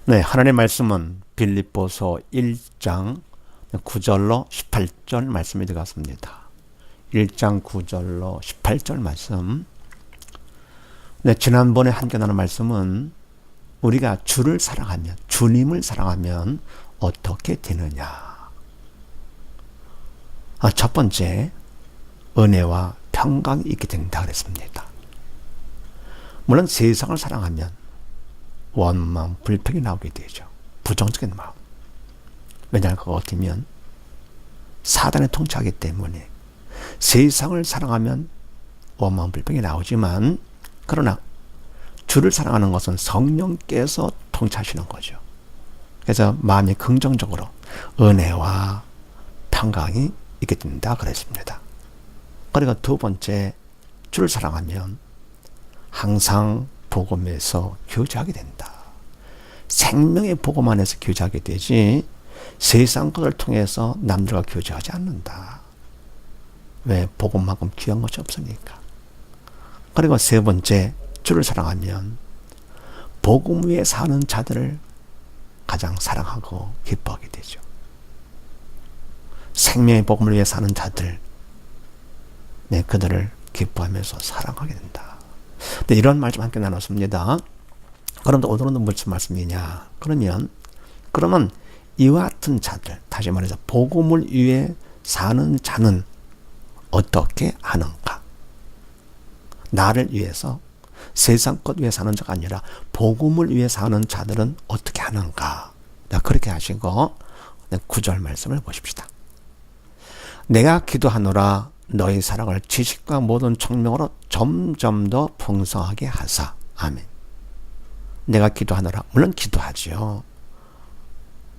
네, 하나님의 말씀은 빌립보서 1장 9절로 18절 말씀이 들어갔습니다. 1장 9절로 18절 말씀. 네, 지난번에 함께 나눈 말씀은 우리가 주를 사랑하면, 주님을 사랑하면 어떻게 되느냐. 첫 번째, 은혜와 평강이 있게 된다 그랬습니다. 물론 세상을 사랑하면 원망, 불평이 나오게 되죠. 부정적인 마음. 왜냐하면 그거 어쩌면 사단에 통치하기 때문에 세상을 사랑하면 원망, 불평이 나오지만, 그러나 주를 사랑하는 것은 성령께서 통치하시는 거죠. 그래서 마음이 긍정적으로 은혜와 평강이 있게 된다 그랬습니다. 그리고 두 번째, 주를 사랑하면 항상 복음에서 교제하게 된다. 생명의 복음 안에서 교제하게 되지 세상 것을 통해서 남들과 교제하지 않는다. 왜? 복음만큼 귀한 것이 없으니까. 그리고 세 번째, 주를 사랑하면 복음 위에 사는 자들을 가장 사랑하고 기뻐하게 되죠. 생명의 복음을 위해 사는 자들, 네, 그들을 기뻐하면서 사랑하게 된다. 네, 이런 말씀 함께 나눴습니다. 그런데 오늘은 무슨 말씀이냐? 그러면 이와 같은 자들, 다시 말해서 복음을 위해 사는 자는 어떻게 하는가? 나를 위해서, 세상 것 위해 사는 자가 아니라 복음을 위해 사는 자들은 어떻게 하는가? 그렇게 하시고 9절 말씀을 보십시다. 내가 기도하노라 너희 사랑을 지식과 모든 총명으로 점점 더 풍성하게 하사. 아멘. 내가 기도하노라. 물론 기도하죠.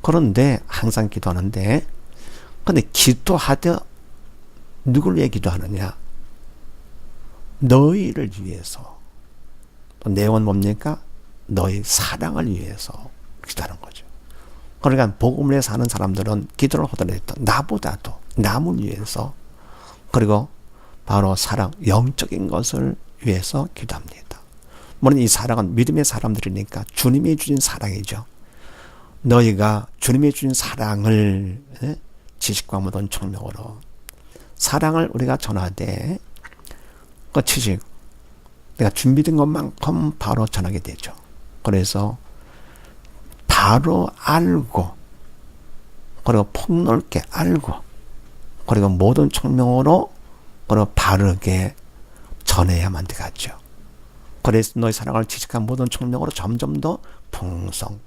그런데 항상 기도하는데, 근데 기도하되 누굴 위해 기도하느냐? 너희를 위해서. 또 내용은 뭡니까? 너희 사랑을 위해서 기도하는 거죠. 그러니까 복음을 위해 사는 사람들은 기도를 하더라도 나보다도 남을 위해서, 그리고 바로 사랑, 영적인 것을 위해서 기도합니다. 물론 이 사랑은 믿음의 사람들이니까 주님이 주신 사랑이죠. 너희가 주님이 주신 사랑을 지식과 모든 총명으로, 사랑을 우리가 전하되 그 지식, 내가 준비된 것만큼 바로 전하게 되죠. 그래서 바로 알고, 그리고 폭넓게 알고, 그리고 모든 총명으로, 그리고 바르게 전해야만 되겠죠. 그래서 너희 사랑을 지식한 모든 총명으로 점점 더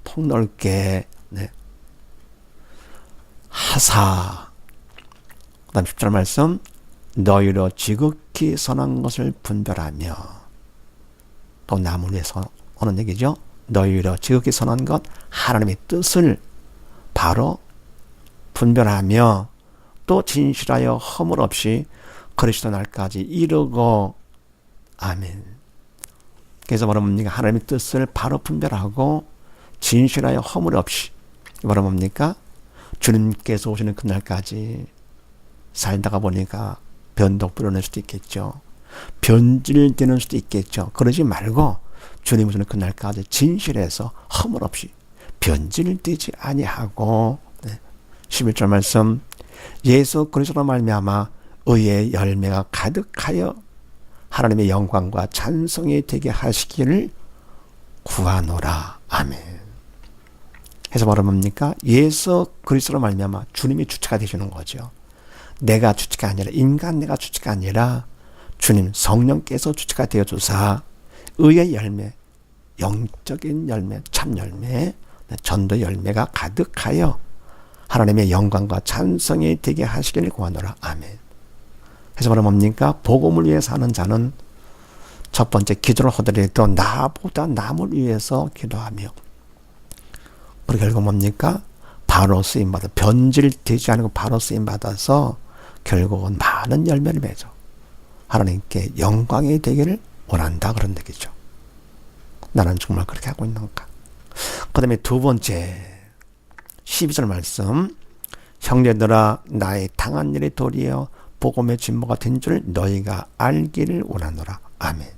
폭넓게, 네, 하사. 그 다음 10절 말씀, 너희로 지극히 선한 것을 분별하며. 또 남을 위해서 하는 얘기죠. 너희로 지극히 선한 것, 하나님의 뜻을 바로 분별하며, 또 진실하여 허물 없이 그리스도 날까지 이르고. 아멘. 그래서 뭐라 뭡니까? 하나님의 뜻을 바로 분별하고 진실하여 허물 없이, 뭐라 뭡니까? 주님께서 오시는 그날까지 살다가 보니까 변덕 부려낼 수도 있겠죠. 변질되는 수도 있겠죠. 그러지 말고 주님 오시는 그날까지 진실해서 허물 없이 변질되지 아니하고, 11절 말씀, 예수 그리스도로 말미암아 의의 열매가 가득하여 하나님의 영광과 찬송이 되게 하시기를 구하노라. 아멘. 그래서 뭐라 뭡니까? 예수 그리스도로 말미암아 주님이 주체가 되시는 거죠. 내가 주체가 아니라, 인간 내가 주체가 아니라 주님 성령께서 주체가 되어주사 의의 열매, 영적인 열매, 참 열매, 전도 열매가 가득하여 하나님의 영광과 찬송이 되게 하시기를 구하노라. 아멘. 그래서 뭐라 뭡니까? 복음을 위해 사는 자는 첫 번째, 기도를 하더라도 나보다 남을 위해서 기도하며, 그리고 결국 뭡니까? 바로 쓰임받아, 변질되지 않고 바로 쓰임받아서 결국은 많은 열매를 맺어 하나님께 영광이 되기를 원한다, 그런 얘기죠. 나는 정말 그렇게 하고 있는가? 그 다음에 두 번째, 12절 말씀, 형제들아 나의 당한 일이 도리어 복음의 진보가 된 줄 너희가 알기를 원하노라. 아멘.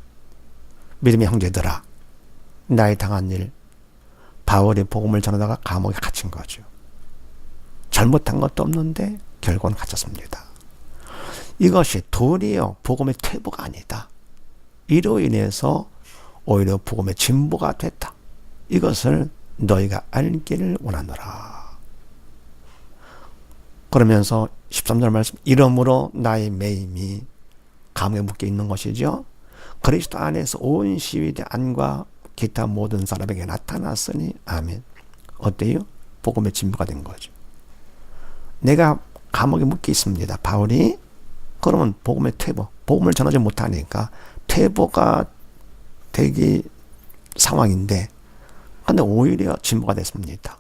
믿음의 형제들아, 나의 당한 일, 바울이 복음을 전하다가 감옥에 갇힌 거죠. 잘못한 것도 없는데 결국은 갇혔습니다. 이것이 도리어 복음의 퇴보가 아니다. 이로 인해서 오히려 복음의 진보가 됐다. 이것을 너희가 알기를 원하노라. 그러면서 13절 말씀, 이러므로 나의 매임이 감옥에 묶여 있는 것이죠. 그리스도 안에서 온 시위대 안과 기타 모든 사람에게 나타났으니 아멘. 어때요? 복음의 진보가 된 거죠. 내가 감옥에 묶여 있습니다. 바울이. 그러면 복음의 퇴보, 복음을 전하지 못하니까 퇴보가 되기 상황인데, 근데 오히려 진보가 됐습니다.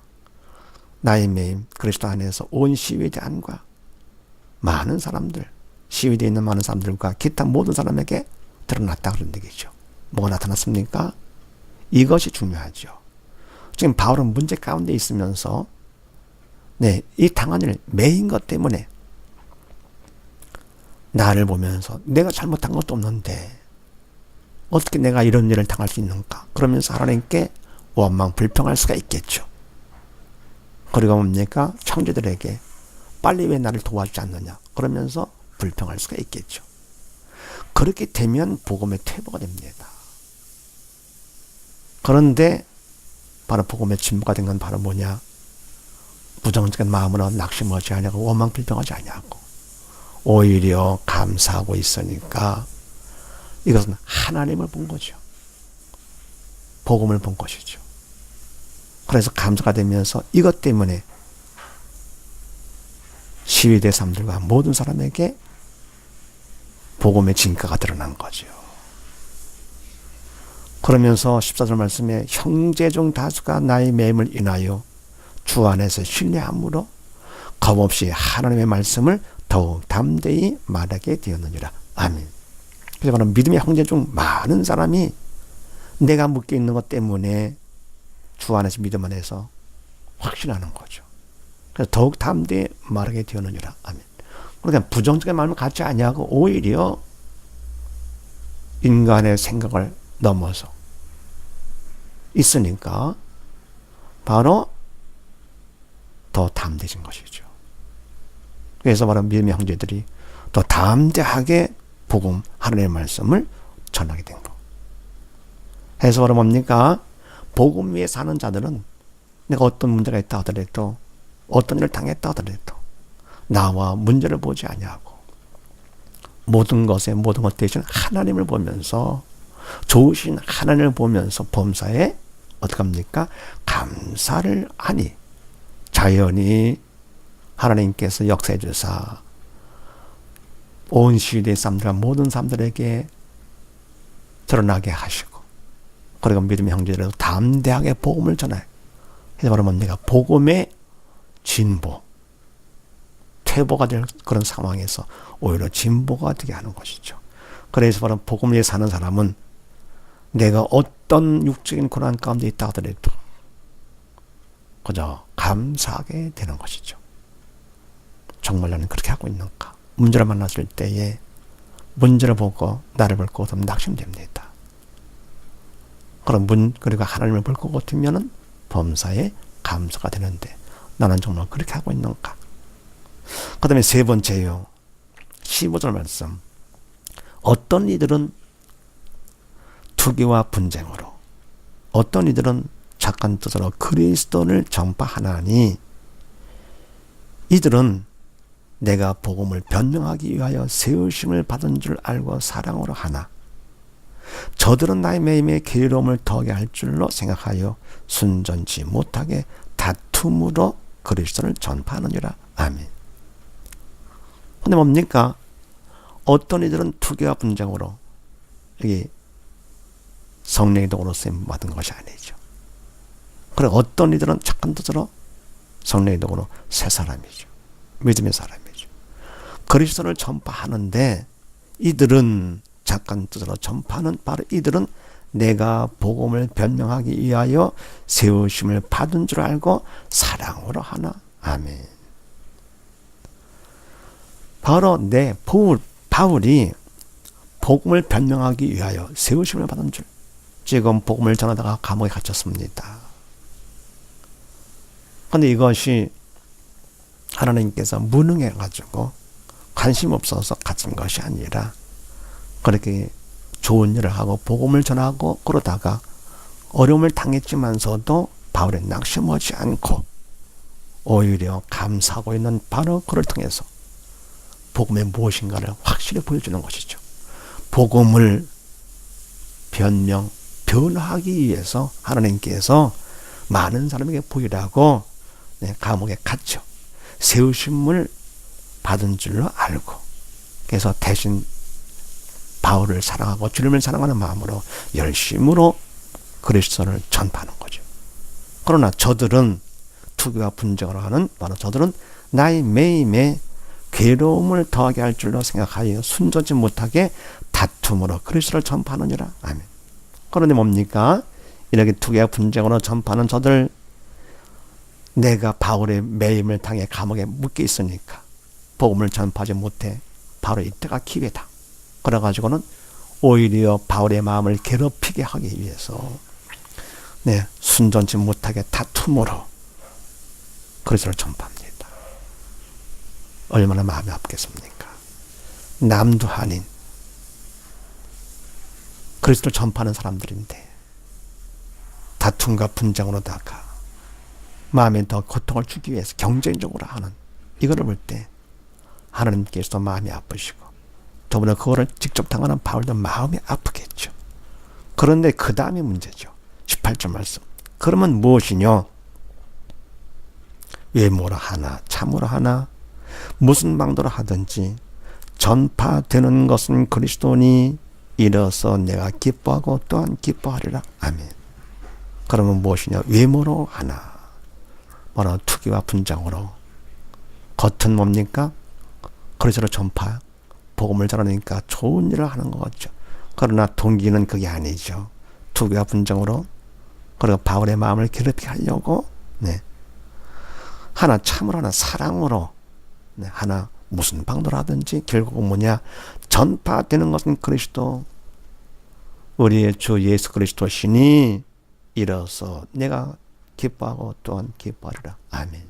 나의 매임, 그리스도 안에서 온 시위대 안과 많은 사람들, 시위대에 있는 많은 사람들과 기타 모든 사람에게 드러났다 그런 얘기죠. 뭐가 나타났습니까? 이것이 중요하죠. 지금 바울은 문제 가운데 있으면서 이 당한 일, 매인 것 때문에 나를 보면서 내가 잘못한 것도 없는데 어떻게 내가 이런 일을 당할 수 있는가? 그러면서 하나님께 원망, 불평할 수가 있겠죠. 그리고 뭡니까? 형제들에게 빨리 왜 나를 도와주지 않느냐? 그러면서 불평할 수가 있겠죠. 그렇게 되면 복음의 퇴보가 됩니다. 그런데 바로 복음의 진보가 된 건 바로 뭐냐? 부정적인 마음으로 낙심하지 아니하고 원망 불평하지 아니하고 오히려 감사하고 있으니까 이것은 하나님을 본 거죠. 복음을 본 것이죠. 그래서 감사가 되면서 이것 때문에 시위대 사람들과 모든 사람에게 복음의 진가가 드러난 거죠. 그러면서 14절 말씀에 형제 중 다수가 나의 매임을 인하여 주 안에서 신뢰함으로 겁없이 하나님의 말씀을 더욱 담대히 말하게 되었느니라. 아멘. 그래서 바로 믿음의 형제 중 많은 사람이 내가 묶여 있는 것 때문에 주 안에서 믿음 안에서 확신하는 거죠. 그래서 더욱 담대히 말하게 되었느니라. 아멘. 그러니까 부정적인 마음을 갖지 아니하고 오히려 인간의 생각을 넘어서 있으니까 바로 더 담대해진 것이죠. 그래서 바로 믿음의 형제들이 더 담대하게 복음, 하나님의 말씀을 전하게 된 거. 해서 바로 뭡니까? 복음 위에 사는 자들은 내가 어떤 문제가 있다 하더라도 어떤 일을 당했다 하더라도 나와 문제를 보지 아니하고 모든 것에 모든 것 대신 하나님을 보면서 좋으신 하나님을 보면서 범사에 어떻게 합니까? 감사를 하니 자연히 하나님께서 역사해 주사 온 시대의 사람들과 모든 사람들에게 드러나게 하시고 그리고 믿음의 형제들도 담대하게 복음을 전해. 그래서 바로 뭡니까? 복음의 진보, 퇴보가 될 그런 상황에서 오히려 진보가 되게 하는 것이죠. 그래서 바로 복음 위에 사는 사람은 내가 어떤 육적인 고난 가운데 있다 하더라도 그저 감사하게 되는 것이죠. 정말 나는 그렇게 하고 있는가? 문제를 만났을 때에 문제를 보고 나를 볼 것 같으면 낙심됩니다. 그리고 하나님을 볼 것 같으면 범사에 감사가 되는데 나는 정말 그렇게 하고 있는가? 그 다음에 세 번째요. 15절 말씀. 어떤 이들은 투기와 분쟁으로 어떤 이들은 착한 뜻으로 그리스도를 전파하나니 이들은 내가 복음을 변명하기 위하여 세우심을 받은 줄 알고 사랑으로 하나 저들은 나의 매임에 게으름을 더하게 할 줄로 생각하여 순전치 못하게 다툼으로 그리스도를 전파하느니라. 아멘. 근데 뭡니까? 어떤 이들은 투기와 분쟁으로 여기 성령의 도구로 쓰임 받은 것이 아니죠. 그리고 어떤 이들은 착한 뜻으로 성령의 도구로 새 사람이죠. 믿음의 사람이죠. 그리스도를 전파하는데 이들은 착한 뜻으로 전파하는 바로 이들은 내가 복음을 변명하기 위하여 세우심을 받은 줄 알고 사랑으로 하나. 아멘. 바로 바울이 복음을 변명하기 위하여 세우심을 받은 줄. 지금 복음을 전하다가 감옥에 갇혔습니다. 근데 이것이 하나님께서 무능해가지고 관심 없어서 가진 것이 아니라 그렇게 좋은 일을 하고 복음을 전하고 그러다가 어려움을 당했지만서도 바울의 낙심하지 않고 오히려 감사하고 있는 바로 그를 통해서 복음의 무엇인가를 확실히 보여주는 것이죠. 복음을 변화하기 위해서 하나님께서 많은 사람에게 보이라고 감옥에 갇혀 세우심을 받은 줄로 알고 그래서 대신 바울을 사랑하고 주님을 사랑하는 마음으로 열심으로 그리스도를 전파하는 거죠. 그러나 저들은 투기와 분쟁을 하는 바로 저들은 나의 매임에 괴로움을 더하게 할 줄로 생각하여 순전치 못하게 다툼으로 그리스도를 전파하느니라. 아멘. 그런데 뭡니까? 이렇게 투기와 분쟁으로 전파하는 저들, 내가 바울의 매임을 당해 감옥에 묶여 있으니까 복음을 전파하지 못해 바로 이때가 기회다. 그래가지고는 오히려 바울의 마음을 괴롭히게 하기 위해서 순전치 못하게 다툼으로 그리스도를 전파합니다. 얼마나 마음이 아프겠습니까? 남도 아닌 그리스도를 전파하는 사람들인데 다툼과 분쟁으로다가 마음에 더 고통을 주기 위해서 경쟁적으로 하는 이거를 볼 때 하나님께서도 마음이 아프시고 더불어 그거를 직접 당하는 바울도 마음이 아프겠죠. 그런데 그 다음이 문제죠. 18절 말씀. 그러면 무엇이뇨? 외모로 하나 참으로 하나 무슨 방도로 하든지 전파되는 것은 그리스도니 이로써 내가 기뻐하고 또한 기뻐하리라. 아멘. 그러면 무엇이냐? 외모로 하나 바로 투기와 분쟁으로 겉은 뭡니까? 그리스도를 전파 복음을 전하니까 좋은 일을 하는 것 같죠. 그러나 동기는 그게 아니죠. 투기와 분쟁으로 그리고 바울의 마음을 괴롭히게 하려고 하나 참으로 하나 사랑으로 하나 무슨 방도로 하든지 결국은 뭐냐? 전파되는 것은 그리스도 우리의 주 예수 그리스도시니 이로써 내가 기뻐하고 또한 기뻐하리라. 아멘.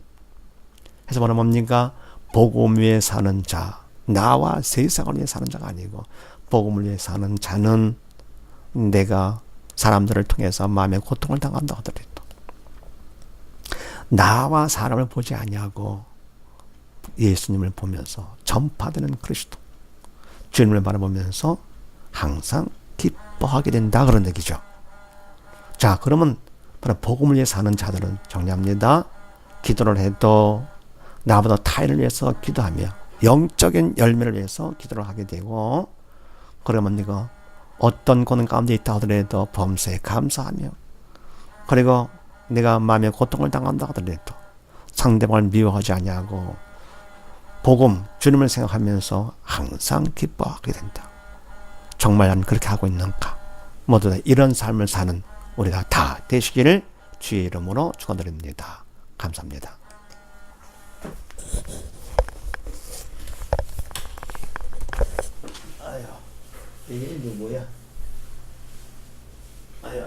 그래서 뭐라 뭡니까? 복음 위에 사는 자, 나와 세상을 위해 사는 자가 아니고 복음을 위해 사는 자는 내가 사람들을 통해서 마음의 고통을 당한다 하더라도 나와 사람을 보지 아니하고 예수님을 보면서 전파되는 그리스도 주님을 바라보면서 항상 기뻐하게 된다 그런 얘기죠. 자, 그러면 바로 복음을 위해 사는 자들은 정리합니다. 기도를 해도 나보다 타인을 위해서 기도하며 영적인 열매를 위해서 기도를 하게 되고 그러면 네가 어떤 고난 가운데 있다 하더라도 범사에 감사하며 그리고 내가 마음의 고통을 당한다 하더라도 상대방을 미워하지 아니하고 복음 주님을 생각하면서 항상 기뻐하게 된다. 정말 난 그렇게 하고 있는가? 모두 다 이런 삶을 사는 우리가 다 되시기를 주의 이름으로 축원드립니다. 감사합니다. 아유, 이게 누구야? 아유.